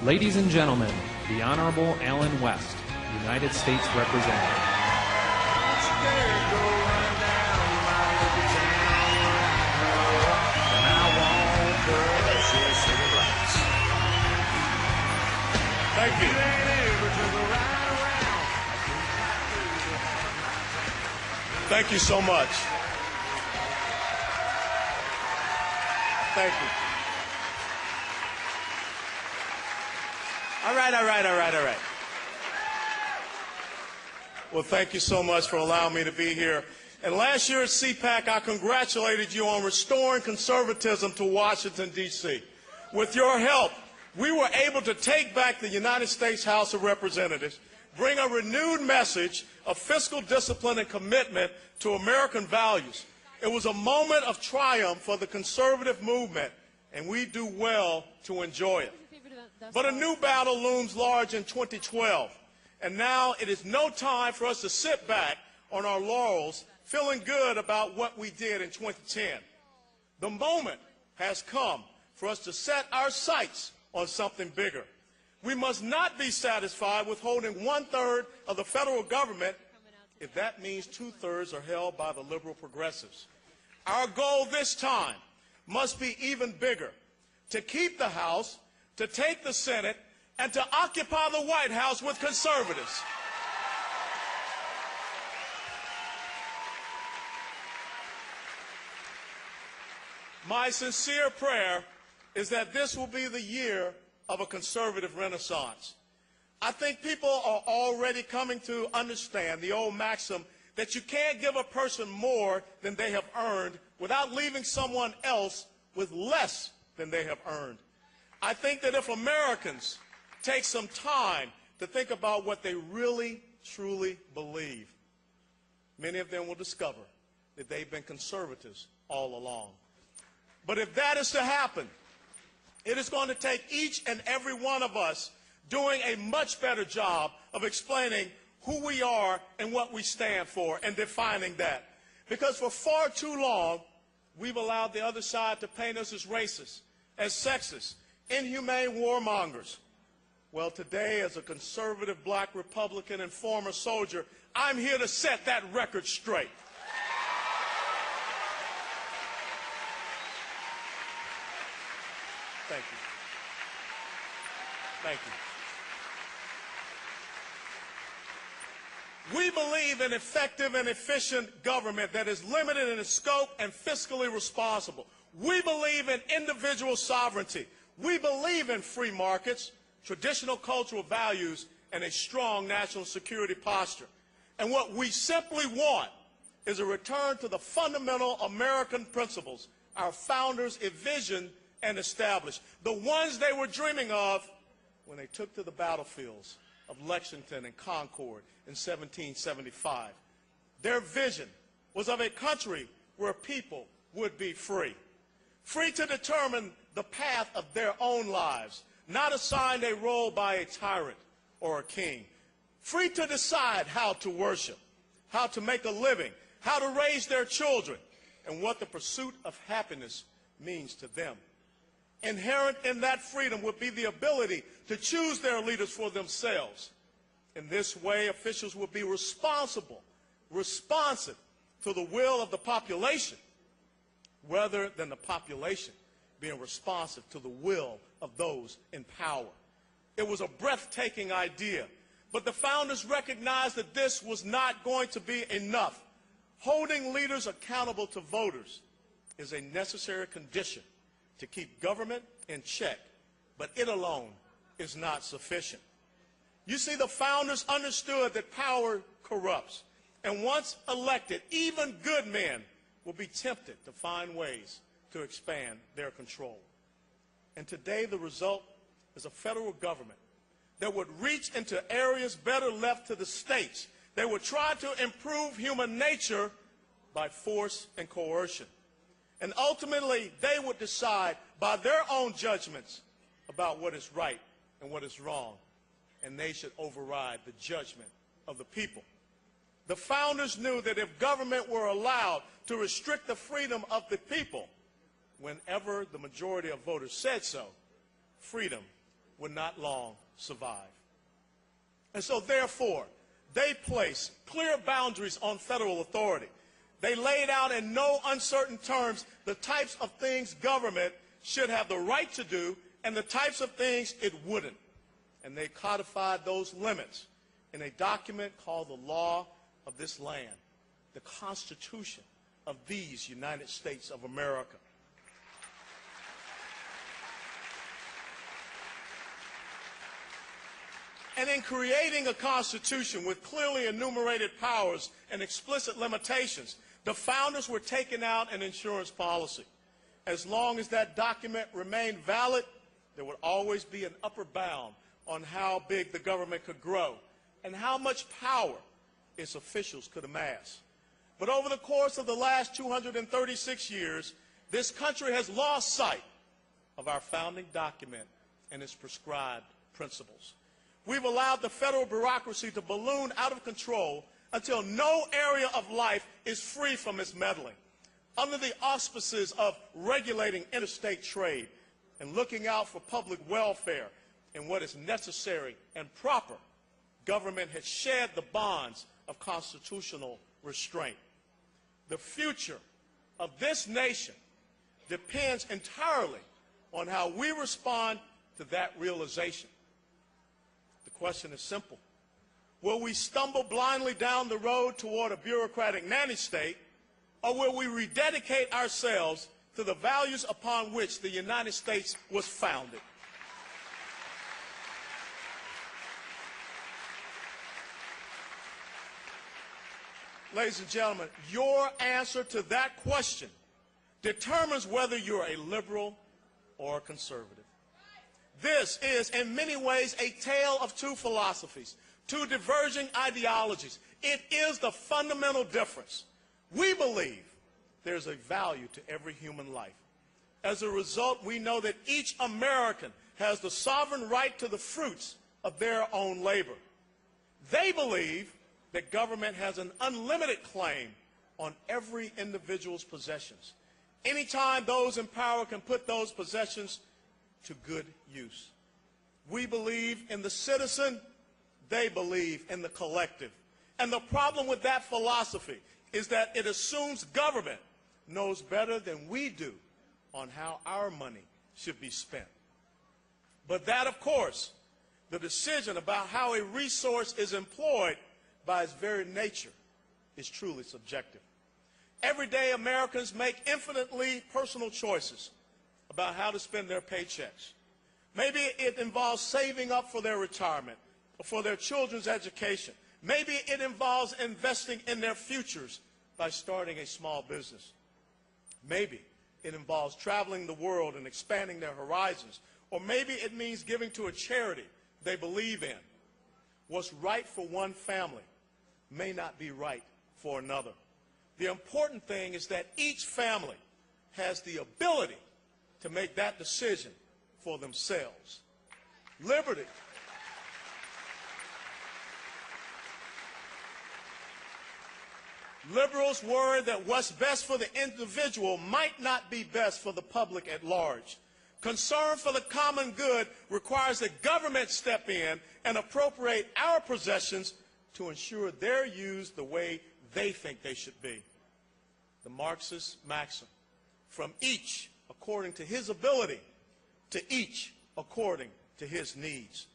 Ladies and gentlemen, the Honorable Alan West, United States Representative. Thank you. Thank you so much. Thank you. All right. Well, thank you so much for allowing me to be here. And last year at CPAC, I congratulated you on restoring conservatism to Washington, D.C. With your help, we were able to take back the United States House of Representatives, bring a renewed message of fiscal discipline and commitment to American values. It was a moment of triumph for the conservative movement, and we do well to enjoy it. But a new battle looms large in 2012, and now it is no time for us to sit back on our laurels feeling good about what we did in 2010. The moment has come for us to set our sights on something bigger. We must not be satisfied with holding 1/3 of the federal government if that means 2/3 are held by the liberal progressives. Our goal this time must be even bigger: to keep the House, to take the Senate, and to occupy the White House with conservatives. My sincere prayer is that this will be the year of a conservative renaissance. I think people are already coming to understand the old maxim that you can't give a person more than they have earned without leaving someone else with less than they have earned. I think that if Americans take some time to think about what they really, truly believe, many of them will discover that they've been conservatives all along. But if that is to happen, it is going to take each and every one of us doing a much better job of explaining who we are and what we stand for and defining that. Because for far too long, we've allowed the other side to paint us as racist, as sexist, inhumane warmongers. Well, today, as a conservative black Republican and former soldier, I'm here to set that record straight. Thank you. Thank you. We believe in effective and efficient government that is limited in its scope and fiscally responsible. We believe in individual sovereignty. We believe in free markets, traditional cultural values, and a strong national security posture. And what we simply want is a return to the fundamental American principles our founders envisioned and established, the ones they were dreaming of when they took to the battlefields of Lexington and Concord in 1775. Their vision was of a country where people would be free, free to determine the path of their own lives, not assigned a role by a tyrant or a king, free to decide how to worship, how to make a living, how to raise their children, and what the pursuit of happiness means to them. Inherent in that freedom would be the ability to choose their leaders for themselves. In this way, officials will be responsive to the will of the population, rather than the population being responsive to the will of those in power. It was a breathtaking idea, but the founders recognized that this was not going to be enough. Holding leaders accountable to voters is a necessary condition to keep government in check, but it alone is not sufficient. You see, the founders understood that power corrupts, and once elected, even good men will be tempted to find ways to expand their control. And today the result is a federal government that would reach into areas better left to the states. They would try to improve human nature by force and coercion. And ultimately, they would decide by their own judgments about what is right and what is wrong. And they should override the judgment of the people. The founders knew that if government were allowed to restrict the freedom of the people, whenever the majority of voters said so, freedom would not long survive. And so therefore, they place clear boundaries on federal authority. They laid out in no uncertain terms the types of things government should have the right to do and the types of things it wouldn't. And they codified those limits in a document called the law of this land, the Constitution of these United States of America. And in creating a Constitution with clearly enumerated powers and explicit limitations, the founders were taking out an insurance policy. As long as that document remained valid, there would always be an upper bound on how big the government could grow and how much power its officials could amass. But over the course of the last 236 years, this country has lost sight of our founding document and its prescribed principles. We've allowed the federal bureaucracy to balloon out of control until no area of life is free from its meddling. Under the auspices of regulating interstate trade and looking out for public welfare and what is necessary and proper, government has shed the bonds of constitutional restraint. The future of this nation depends entirely on how we respond to that realization. The question is simple. Will we stumble blindly down the road toward a bureaucratic nanny state, or will we rededicate ourselves to the values upon which the United States was founded? Ladies and gentlemen, your answer to that question determines whether you're a liberal or a conservative. This is, in many ways, a tale of two philosophies, two diverging ideologies. It is the fundamental difference. We believe there's a value to every human life. As a result, we know that each American has the sovereign right to the fruits of their own labor. They believe that government has an unlimited claim on every individual's possessions. Anytime those in power can put those possessions to good use. We believe in the citizen, they believe in the collective. And the problem with that philosophy is that it assumes government knows better than we do on how our money should be spent. But that, of course, the decision about how a resource is employed by its very nature is truly subjective. Everyday Americans make infinitely personal choices about how to spend their paychecks. Maybe it involves saving up for their retirement or for their children's education. Maybe it involves investing in their futures by starting a small business. Maybe it involves traveling the world and expanding their horizons. Or maybe it means giving to a charity they believe in. What's right for one family may not be right for another. The important thing is that each family has the ability to make that decision for themselves. Liberty. Liberals worry that what's best for the individual might not be best for the public at large. Concern for the common good requires that government step in and appropriate our possessions to ensure they're used the way they think they should be. The Marxist maxim, from each according to his ability, to each according to his needs.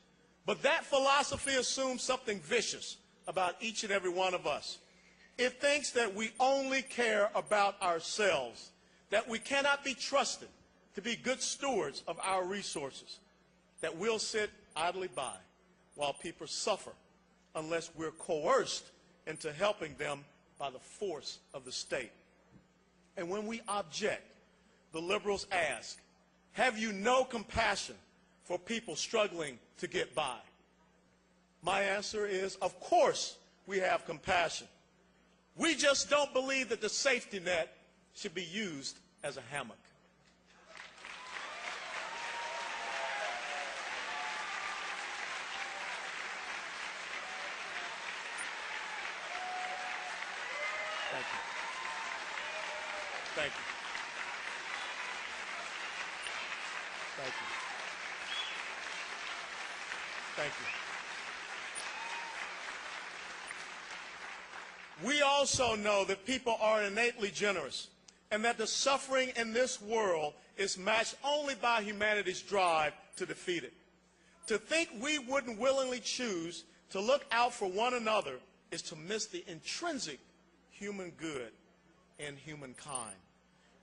But that philosophy assumes something vicious about each and every one of us. It thinks that we only care about ourselves, that we cannot be trusted to be good stewards of our resources, that we'll sit idly by while people suffer unless we're coerced into helping them by the force of the state. And when we object, the liberals ask, have you no compassion for people struggling to get by? My answer is, of course we have compassion. We just don't believe that the safety net should be used as a hammock. Thank you. Thank you. Thank you. Thank you. We also know that people are innately generous and that the suffering in this world is matched only by humanity's drive to defeat it. To think we wouldn't willingly choose to look out for one another is to miss the intrinsic human good in humankind.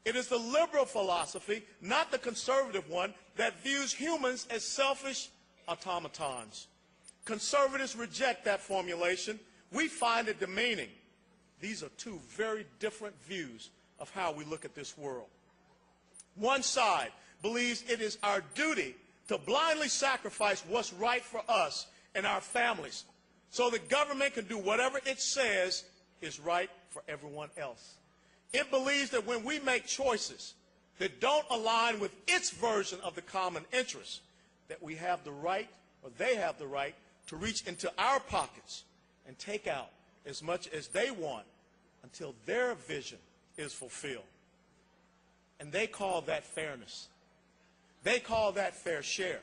It is the liberal philosophy, not the conservative one, that views humans as selfish automatons. Conservatives reject that formulation. We find it demeaning. These are two very different views of how we look at this world. One side believes it is our duty to blindly sacrifice what's right for us and our families so the government can do whatever it says is right for everyone else. It believes that when we make choices that don't align with its version of the common interest, that we have the right, or they have the right, to reach into our pockets and take out as much as they want until their vision is fulfilled. And they call that fairness. They call that fair share.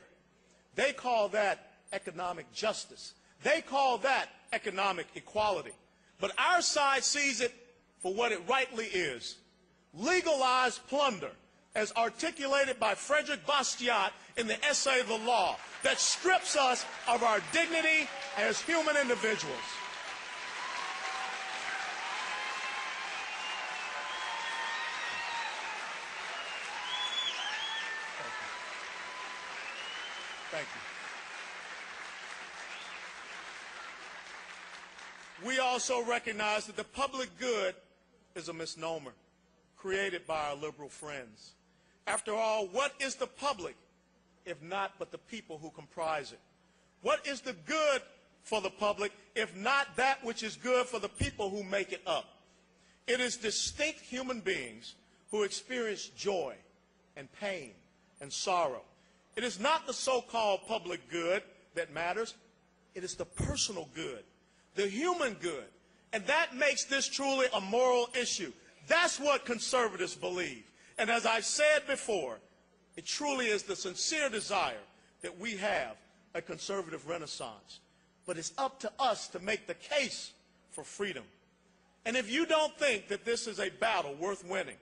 They call that economic justice. They call that economic equality. But our side sees it for what it rightly is: legalized plunder, as articulated by Frederick Bastiat in the essay The Law, that strips us of our dignity as human individuals. Thank you. We also recognize that the public good is a misnomer created by our liberal friends. After all, what is the public if not but the people who comprise it? What is the good for the public if not that which is good for the people who make it up? It is distinct human beings who experience joy and pain and sorrow. It is not the so-called public good that matters. It is the personal good, the human good. And that makes this truly a moral issue. That's what conservatives believe. And as I've said before, it truly is the sincere desire that we have a conservative renaissance. But it's up to us to make the case for freedom. And if you don't think that this is a battle worth winning,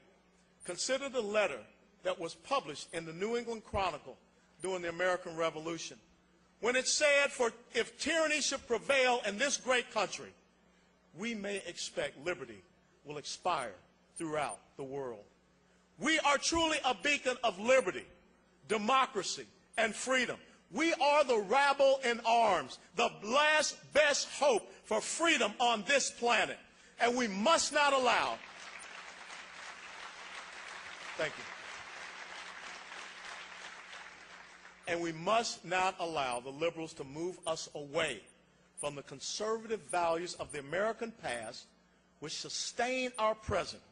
consider the letter that was published in the New England Chronicle during the American Revolution, when it said, "For if tyranny should prevail in this great country, we may expect liberty will expire throughout the world." We are truly a beacon of liberty, democracy, and freedom. We are the rabble in arms, the last best hope for freedom on this planet. And we must not allow, thank you, and we must not allow the liberals to move us away from the conservative values of the American past, which sustain our present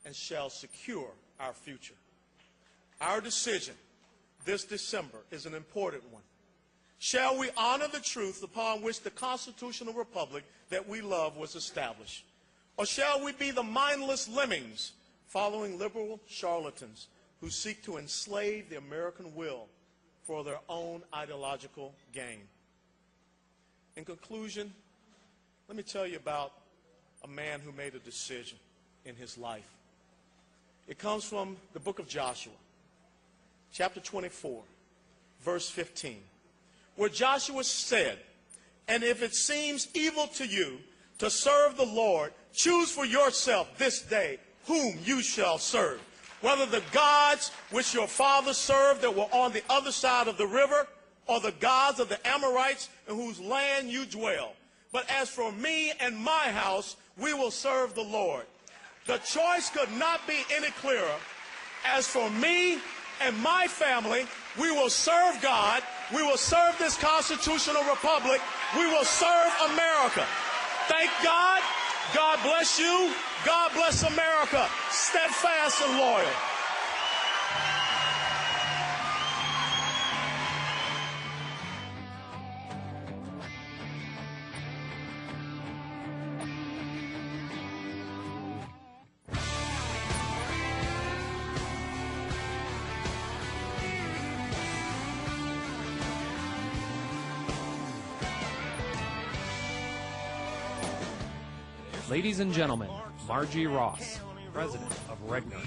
and shall secure our future. Our decision this December is an important one. Shall we honor the truth upon which the constitutional republic that we love was established? Or shall we be the mindless lemmings following liberal charlatans who seek to enslave the American will for their own ideological gain? In conclusion, let me tell you about a man who made a decision in his life. It comes from the book of Joshua, chapter 24, verse 15, where Joshua said, "And if it seems evil to you to serve the Lord, choose for yourself this day whom you shall serve, whether the gods which your fathers served that were on the other side of the river, or the gods of the Amorites in whose land you dwell. But as for me and my house, we will serve the Lord." The choice could not be any clearer. As for me and my family, we will serve God. We will serve this constitutional republic. We will serve America. Thank God. God bless you. God bless America. Steadfast and loyal. Ladies and gentlemen, Margie Ross, President of Regner.